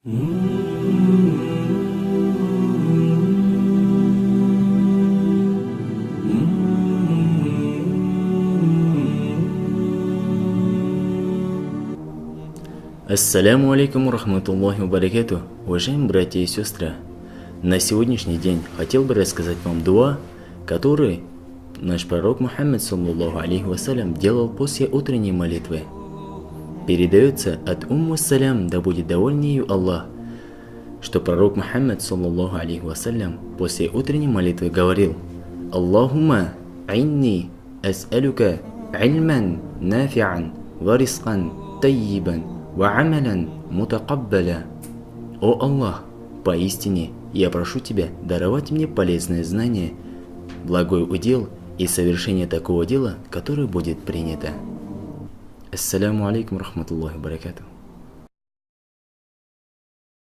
Ассаляму алейкум рахматуллахи ва баракатух. Уважаемые братья и сестры, на сегодняшний день хотел бы рассказать вам дуа, который наш пророк Мухаммад саллаллаху алейхи вассалям делал после утренней молитвы. Передается от Умму Салям, да будет доволен ею Аллах, что пророк Мухаммад саллаллаху алейхи вассалям после утренней молитвы говорил: Аллахумма инни ас'алюка ильман нафи'ан ва ризкан таййибан ва амалян мутакаббаля. О Аллах, поистине я прошу Тебя даровать мне полезное знание, благой удел и совершение такого дела, которое будет принято. Ассаляму алейкум рахматуллахи ва баракатух.